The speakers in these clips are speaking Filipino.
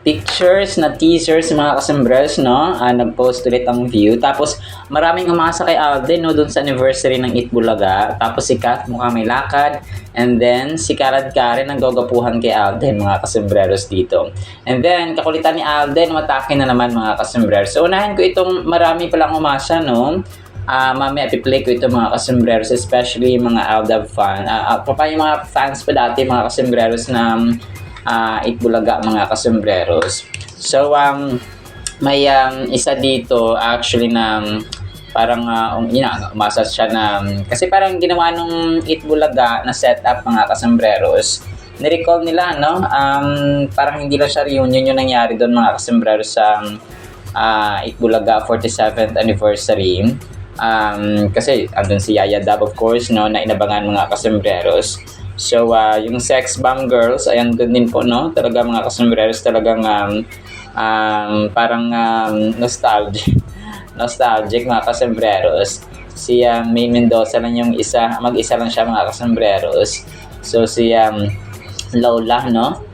pictures na teasers mga kasembres, no? Nag-post ulit ang View. Tapos maraming umasa kay Alden, no? Doon sa anniversary ng Eat Bulaga. Tapos si Kat mukhang may lakad. And then si Karad Karen ang gagapuhan kay Alden, mga kasembreros dito. And then kakulitan ni Alden, matake na naman mga kasembreros. So unahin ko itong marami palang umasa, no? Mamaya ipi-play ko ito mga kasembreros, especially mga Aldab fan. Yung mga fans pa dati mga kasembreros na Itbulaga mga kasembreros. So may isa dito actually na parang umasa siya na kasi parang ginawa nung Itbulaga na setup mga kasembreros. Ni-recall nila, no? Parang hindi lang siya reunion yung nangyari doon mga kasembreros sa Itbulaga 47th anniversary. Kasi andun si Yaya Dab, of course, no, na inabangan mga kasembreros. So yung Sex Bomb Girls, ayan doon din po, no, talaga mga kasembreros, talagang parang nostalgic mga kasembreros. Si May Mendoza lang yung mag-isa lang siya mga kasembreros. So si Lola, no,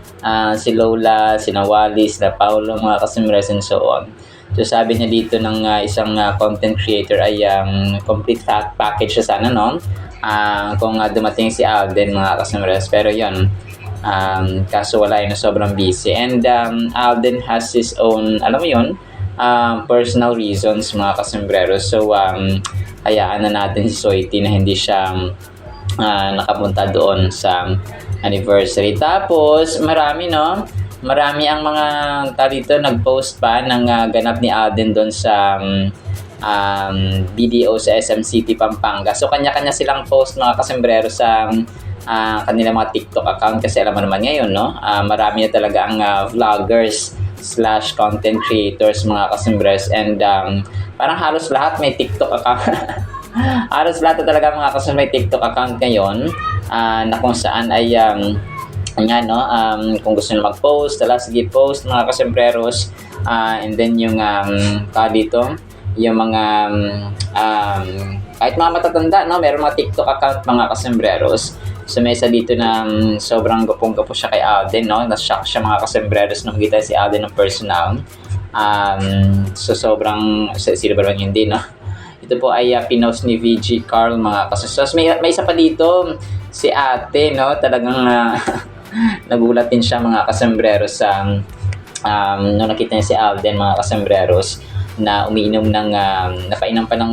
si Lola, si Nawali, si Paulo mga kasembreros and so on. So sabi niya dito ng isang content creator ay complete package siya sana, no? Kung dumating si Alden mga kasembreros. Pero yun, kaso wala yun, sobrang busy. And Alden has his own, alam mo yun, personal reasons mga kasembreros. So hayaan na natin si Soiti na hindi siya nakapunta doon sa anniversary. Tapos marami, no? Marami ang mga dito nag-post pa ng ganap ni Alden doon sa BDO sa SM City, Pampanga. So kanya-kanya silang post mga kasembreros sa kanilang mga TikTok account kasi alam mo naman ngayon, no? Marami na talaga ang vloggers / content creators mga kasembreros, and parang halos lahat may TikTok account. Halos lahat na talaga mga kasembreros may TikTok account ngayon, na kung saan ay nga, no, kung gusto nyo mag-post, sige, post mga kasembreros. And then yung dito, yung mga kahit mga matatanda, no, meron mga TikTok account mga kasembreros. So may isa dito na sobrang gupong-gupo siya kay Alden, no, na-shock siya mga kasembreros nung makita si Alden ng personal. So sobrang sino ba naman hindi, no? Ito po ay pinost ni VG Carl mga kasembreros. May isa pa dito, si ate, no, talagang nagulat din siya mga kasembreros sa nung nakita niya si Alden mga kasembreros na umiinom ng napainom pa ng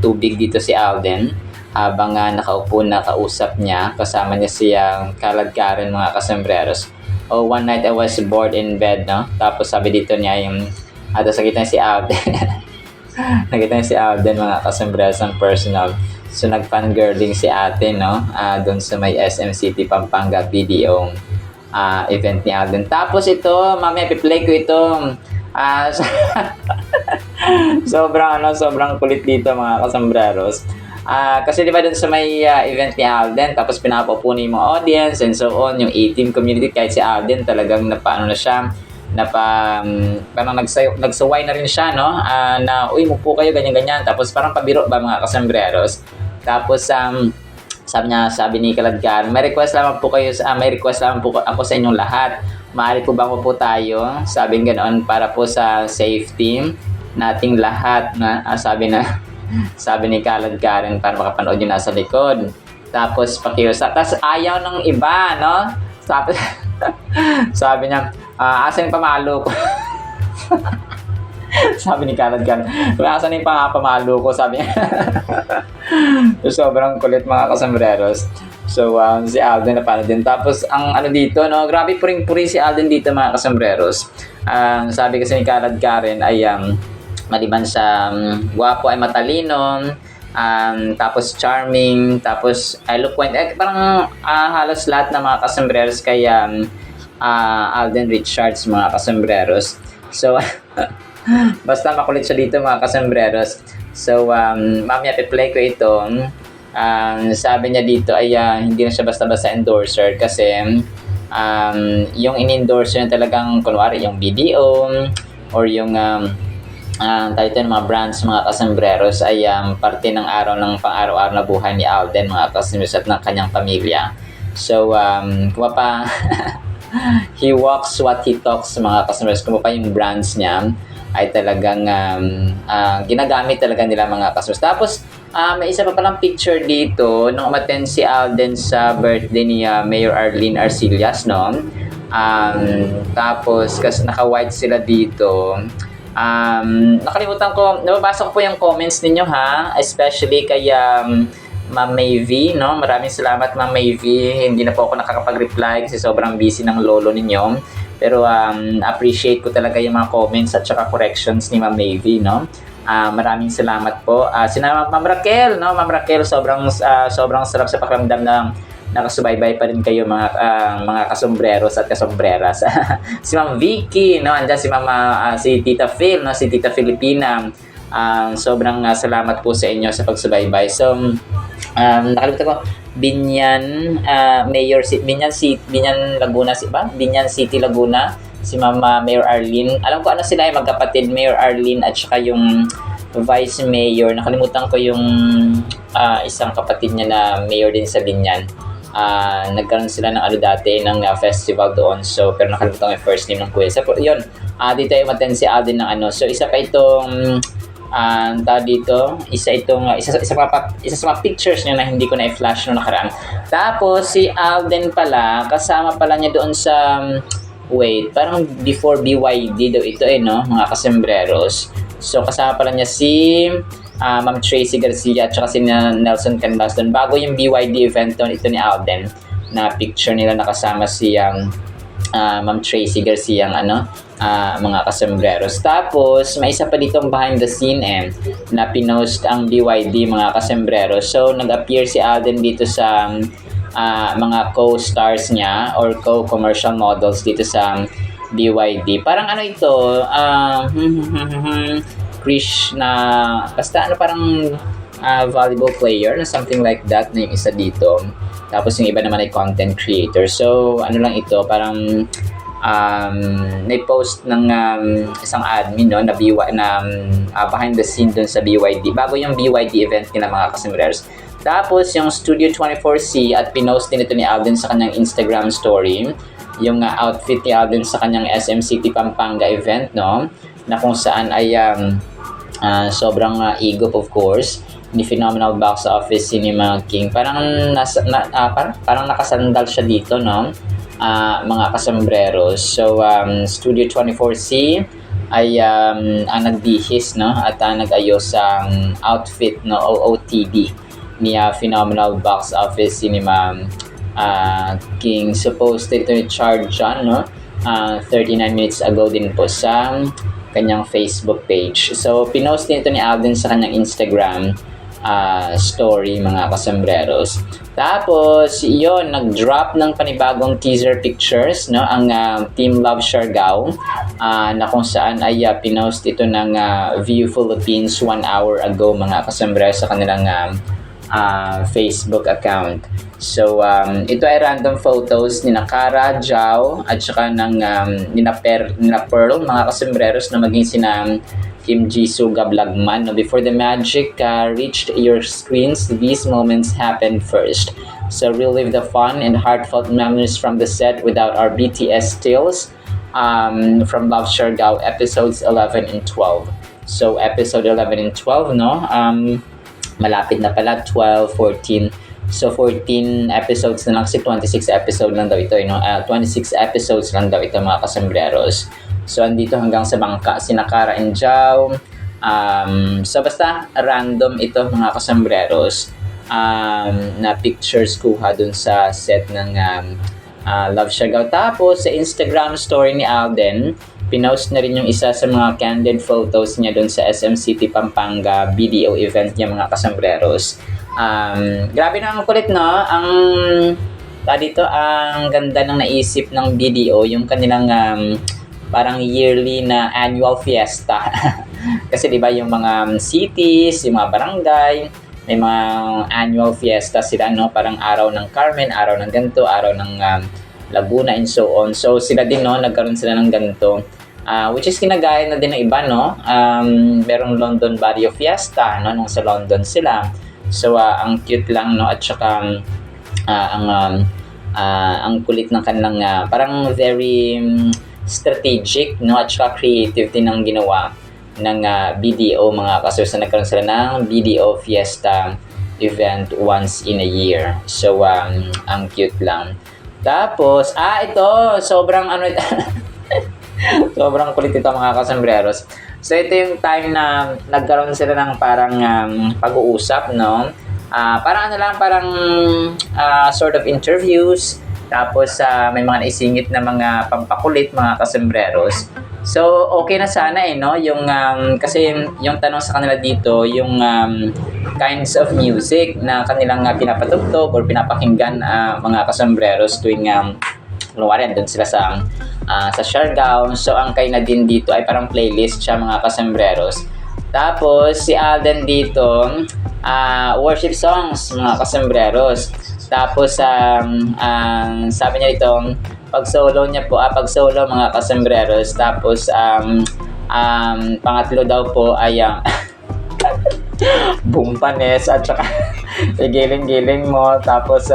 tubig dito si Alden habang nakaupo na kausap niya, kasama niya si Karad Karen mga kasembreros. Oh, one night I was bored in bed, no? Tapos sabi dito niya yung tapos nakita niya si Alden. Nakita niya si Alden mga kasembreros ng personal. So nag-fangirling si ate, no, doon sa may SM City, Pampanga video event ni Alden. Tapos ito, mamaya i-play ko ito. Sobrang kulit dito mga kasembreros. Kasi di ba doon sa may event ni Alden, tapos pinapapuni yung mga audience and so on, yung A-team community, kahit si Alden talagang napaano na siya, parang nagsaway na rin siya, no, na uy, mupo kayo, ganyan-ganyan. Tapos parang pabiro ba mga kasembreros. Tapos sabi ni Karad Karen, may request lamang po ako sa inyong lahat. Maaari po ba po tayo, sabi ganoon, para po sa safety nating lahat, na sabi ni Karad Karen, para makapanood yung nasa likod. Tapos pakiusap. Tapos ayaw ng iba, no? Sabi niya, asan yung pamalo ko? Sabi ni Karad Karen, asan yung pamalo ko? Sabi niya. So, sobrang kulit mga kasembreros. So, si Alden na paano din. Tapos, ang dito, no, grabe puring-puri si Alden dito mga kasembreros. Sabi kasi ni Karad Karen ay maliban sa guwapo ay matalino, tapos charming, tapos eloquent. Parang halos lahat ng mga kasembreros kay Alden Richards mga kasembreros. So, basta makulit siya dito mga kasembreros. So, mamaya i-play ko ito. Sabi niya dito ay hindi na siya basta-basta endorser kasi yung in-endorser niya talagang kunwari yung BDO or yung tayo ng mga brands mga kasembreros ay parte ng pang-araw-araw na buhay ni Alden mga kasembreros at ng kanyang pamilya. So, kung pa He walks what he talks, mga customers. Kung pa yung brands niya ay talagang ginagamit talaga nila mga customers. Tapos, may isa pa palang picture dito nung umattend si Alden sa birthday ni Mayor Arlene Arcillas, no? Tapos, kasi naka-white sila dito. Nakalimutan ko, nababasa ko po yung comments ninyo ha, especially kay Ma'am Mayvi, no? Maraming salamat Ma'am Mayvi. Hindi na po ako nakakapag-reply kasi sobrang busy ng lolo ninyo. Pero appreciate ko talaga yung mga comments at saka corrections ni Ma'am Mayvi, no? Maraming salamat po. Ma'am Raquel, no? Ma'am Raquel, sobrang sarap sa pakiramdam na nakasubaybay pa rin kayo mga kasombreros at kasombreras. Si Ma'am Vicky, no? Andiyan si si Tita Phil, no? Si Tita Filipina. Sobrang salamat po sa inyo sa pagsubaybay. So, nakalimutan ko, Binyan Laguna, Binyan City, Laguna, si Mama Mayor Arlene. Alam ko ano sila, magkapatid, Mayor Arlene at saka yung Vice Mayor. Nakalimutan ko yung isang kapatid niya na mayor din sa Binyan. Nagkaroon sila ng dati ng festival doon. So, pero nakalimutan ko yung first name ng kuya. So, yun, dito ay umattend si Alden ng So, isa pa itong dito, isa sa mga pictures niya na hindi ko na i-flash noong nakaraan. Tapos si Alden pala, kasama pala niya doon sa parang before BYD daw ito no, mga kasombreros. So kasama pala niya si Ma'am Tracy Garcia at saka si Nelson Canlaston bago yung BYD event doon ito ni Alden, na picture nila nakasama si Ma'am Tracy Garcia mga kasombreros. Tapos, may isa pa ditong behind the scene na pinost ang BYD mga kasombreros. So, nag-appear si Alden dito sa mga co-stars niya or co-commercial models dito sa BYD. Parang ito, Krish na, basta parang volleyball player na something like that na yung isa dito. Tapos yung iba naman ay content creator. So, lang ito, parang na-post ng isang admin no, na behind the scene dun sa BYD bago yung BYD event nila mga kasombreros. Tapos yung Studio 24C at pinost din ito ni Alden sa kanyang Instagram story yung outfit ni Alden sa kanyang SM City Pampanga event, no, na kung saan ay sobrang igop of course ni Phenomenal Box Office Cinema King. Parang parang nakasandal siya dito, no, mga kasombreros. So, Studio 24C ay ang nagbihis, no, at nag-ayos ang outfit, no, OOTD ni Phenomenal Box Office Cinema King. Supposed ito ni Char John, no, 39 minutes ago din po sa kanyang Facebook page. So, pinost din ito ni Alden sa kanyang Instagram story mga kasombreros. Tapos yon, nag-drop ng panibagong teaser pictures, no, ang Team Love Siargao na kung saan ay pinost ito ng View Philippines 1 hour ago mga kasombreros sa kanilang Facebook account. So ito ay random photos ni Kara Jao at saka ng nina Pearl mga kasombreros na maging sina Kim Jisoo Gablagman. No, before the magic reached your screens, these moments happened first. So relive the fun and heartfelt memories from the set without our BTS stills from Love Siargao episodes 11 and 12. So episode 11 and 12, no, malapit na pala, 12, 14. So 14 episodes na lang kasi 26 episode lang daw ito, 26 episodes lang daw ito mga kasombreros. So, andito hanggang sa bangka, sina Kara and Jao. So, basta random ito mga kasombreros na pictures kuha dun sa set ng Love Siargao. Tapos, sa Instagram story ni Alden, pinost na rin yung isa sa mga candid photos niya dun sa SM City Pampanga BDO event niya mga kasombreros. Grabe na ang kulit, no? Ang ganda ng naisip ng BDO, yung kanilang parang yearly na annual fiesta. Kasi 'di ba yung mga cities, yung mga barangay, may mga annual fiesta sila, no, parang araw ng Carmen, araw ng ganito, araw ng Laguna and so on. So sila din, no, nagkaroon sila ng ganito. Which is kinagaya na din ng iba, no. Merong London Barrio Fiesta, no, nung sa London sila. So ang cute lang, no, at saka ang ang kulit ng kanilang parang very strategic, no, at saka creative din ang ginawa ng BDO mga kasers, na nagkaroon sila ng BDO Fiesta event once in a year. So ang cute lang. Tapos ito sobrang sobrang kulit ito mga kasembreros. So ito yung time na nagkaroon sila ng parang pag-uusap, no? Parang sort of interviews. Tapos may mga naisingit na mga pampakulit mga kasembreros. So okay na sana no, yung kasi yung tanong sa kanila dito, yung kinds of music na kanilang pinapatugtog or pinapakinggan mga kasembreros tuwing kunwari doon sila sa Siargao. So ang kay na din dito ay parang playlist siya mga kasembreros. Tapos si Alden dito worship songs mga kasembreros. Tapos sabi niya dito pag solo mga kasembreros. Tapos pangatlo daw po ay bumpanes at saka giling-giling mo. Tapos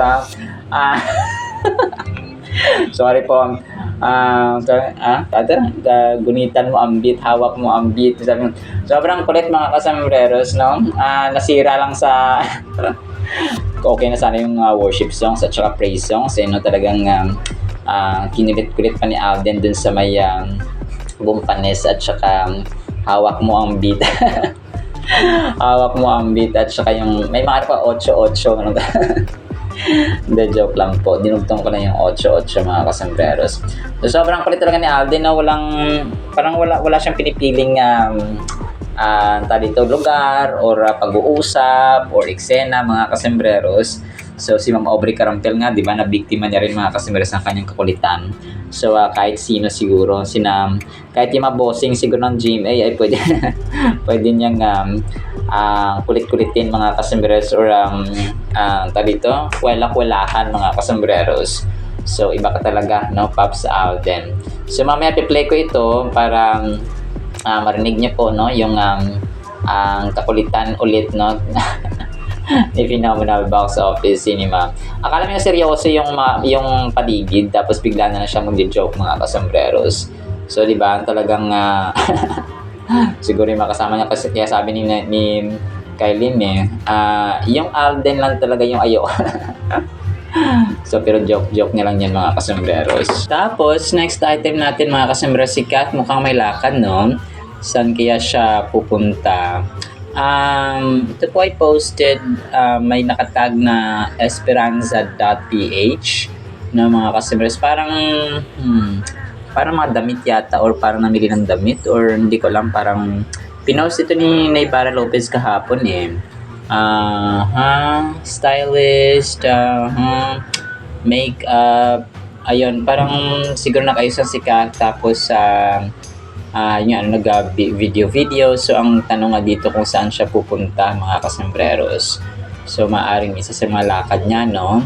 sorry po. Gunitan mo ang beat, hawak mo ang beat. Sobrang kulit mga kasembreros, no? Nasira lang sa okay na sana yung worship songs at saka praise songs. No? Talagang kinilit-kulit pa ni Alden dun sa may bumpanes at saka hawak mo ang beat. Hawak mo ang beat at saka yung may mga pa 8-8 ano. Hindi, joke lang po. Dinugtong ko lang yung 8-8 mga kasembreros. So sobrang kulit talaga ni Alden na wala siyang pinipiling dito lugar or pag-uusap or eksena mga kasembreros. So si Ma'am Aubrey Carampel nga, 'di ba, na biktima niya rin mga kasembreros ng kanyang kakulitan. So kahit sino siguro, kahit yung mabossing siguro ng GMA ay pwede niyang kulit-kulitin mga kasembreros or dito, kwela-kwelahan mga kasembreros. So iba ka talaga, no, Pops Alden. So mamaya i-play ko ito para marinig niyo po, no, yung kakulitan ulit, no, ni Phenomenal Box Office Cinema. Akala mo yung seryoso yung paligid, tapos bigla na siya mag-joke mga kasembreros. So di ba talagang siguro yung makasama niya, kasi kaya sabi ni Kylene yung Alden lang talaga yung ayo. So pero joke niya lang yan mga kasembreros. Tapos next item natin mga kasembreros, si Kat mukhang may lakad, no? Saan kaya siya pupunta? Ito po ay posted, may nakatag na esperanza.ph na mga kasembreros. Parang mga damit yata, or parang namili ng damit, or hindi ko lang, parang pinost ito ni Naybara Lopez kahapon stylist, makeup, ayun, parang siguro nakayusan si Kat. Tapos nag-video. So ang tanong nga dito kung saan siya pupunta mga kasembreros. So maaring isa sa mga lakad niya, no,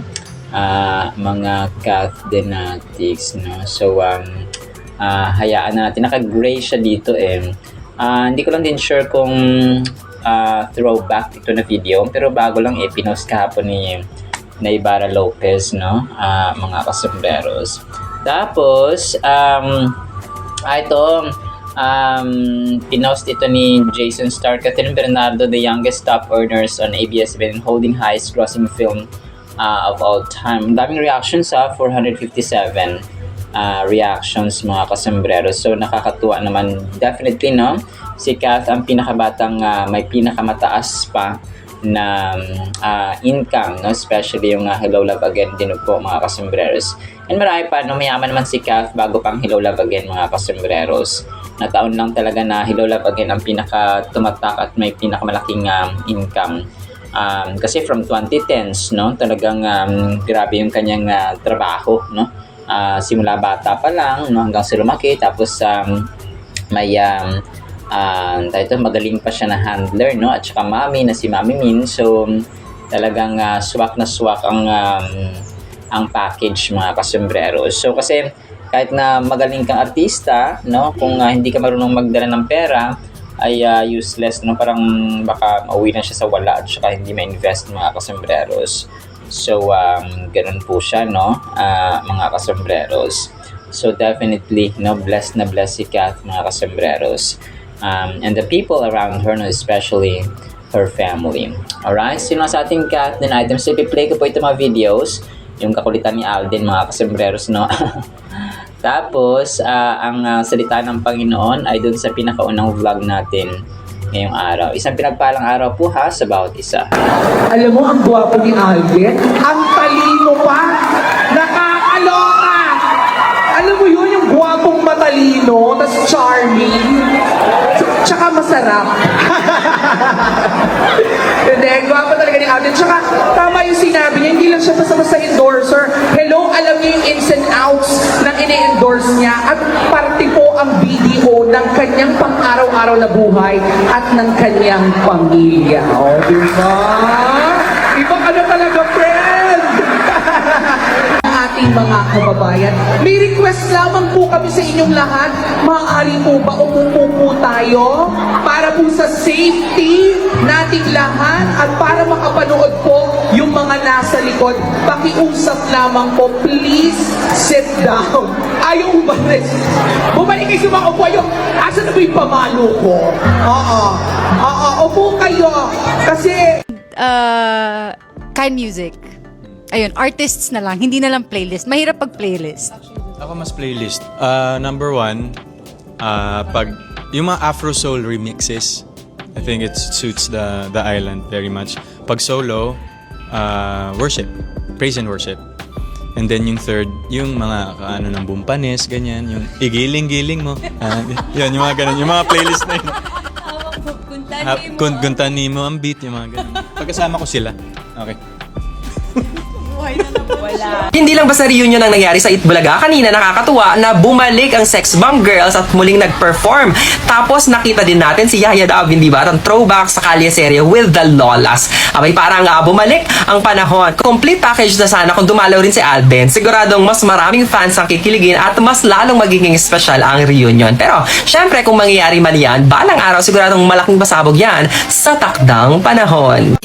mga Cathdenatics, no. So hayaan na natin, naka-gray siya dito hindi ko lang din sure kung throwback ito na video, pero bago lang pinost kahapon ni Naybara Lopez, no, mga kasembreros. Tapos pinost ito ni Jason Starr. Catherine Bernardo, the youngest top earners on ABS-CBN, holding highest grossing film of all time. Daming reactions 457 reactions mga kasembreros. So nakakatuwa naman definitely, no. Si Kath ang pinakabatang may pinakamataas pa na income, no, especially yung Hello Love Again din po mga kasembreros. And marami pa, no, mayaman naman si Kath bago pang Hello Love Again mga kasembreros. Na taon lang talaga na Hello Love Again ang pinaka-tumatak at may pinakamalaking income. Kasi from 2010s, no, talagang grabe yung kanyang trabaho, no. Simula bata pa lang, no, hanggang sa lumaki. Tapos may magaling pa siya na handler, no, at saka mami na si Mami Min. So talagang swak na swak ang package mga kasembreros. So kasi kahit na magaling kang artista, no, kung hindi ka marunong magdala ng pera ay useless, no, parang baka mauwi na siya sa wala at saka hindi ma-invest mga kasembreros. So, ganun po siya, no? Mga kasombreros. So, definitely, no, blessed na blessed si Kath, mga kasombreros. And the people around her, no, especially her family. Alright? Sino sa ating Kath din items? So, ipi-play ko po ito mga videos. Yung kakulitan ni Alden, mga kasombreros, no? Tapos, ang salita ng Panginoon ay dun sa pinakaunang vlog natin ngayong araw. Isang pinagpalang araw po ha sa bawat isa. Alam mo, ang gwapo ni Alden, ang talino pa, nakakaloka. Alam mo yun, yung gwapong matalino, tas charming, tsaka masarap. Hindi, gwapo talaga ni Alden. Tsaka, tama yung sinabi niya, hindi lang siya basta-basta endorser. Hello, alam niyo yung ins and outs ng ine-endorse niya at parte po ang BDO ng kanyang pang-araw-araw na buhay at ng kanyang pamilya. O, diba? Iba ka na talaga, friend! Ating mga kababayan, may request lamang po kami sa inyong lahat. Maaari po ba umupo po tayo para po sa safety nating lahat at para makapanood po yung mga nasa likod. Pakiusap lamang po, please sit down. Ayaw umalis. Bumalik kayo sa mga upo. Asa na ba yung pamalo ko? Oo, upo kayo. Kasi kind music. Ayun, artists na lang, hindi na lang playlist. Mahirap pag playlist. Ako mas playlist. Number one, pag yung mga Afro Soul remixes, I think it suits the island very much. Pag solo, worship, praise and worship. And then yung third, yung mga ano ng bumpanes, ganyan, yung igiling-giling mo. Yan, yung mga ganun, yung mga playlist na yun. Kuntani mo ang beat, yung mga ganun. Pagkasama ko sila. Okay. Hindi lang basta reunion ang nangyari sa Itbulaga, kanina nakakatuwa na bumalik ang Sex Bomb Girls at muling nag-perform. Tapos nakita din natin si Yaya Davin, di ba? Ang throwback sa Kalye serye with the Lolas. Abay parang bumalik ang panahon. Complete package na sana kung dumalaw rin si Alden. Siguradong mas maraming fans ang kikiligin at mas lalong magiging special ang reunion. Pero syempre kung mangyayari man yan, balang araw siguradong malaking pasabog yan sa takdang panahon.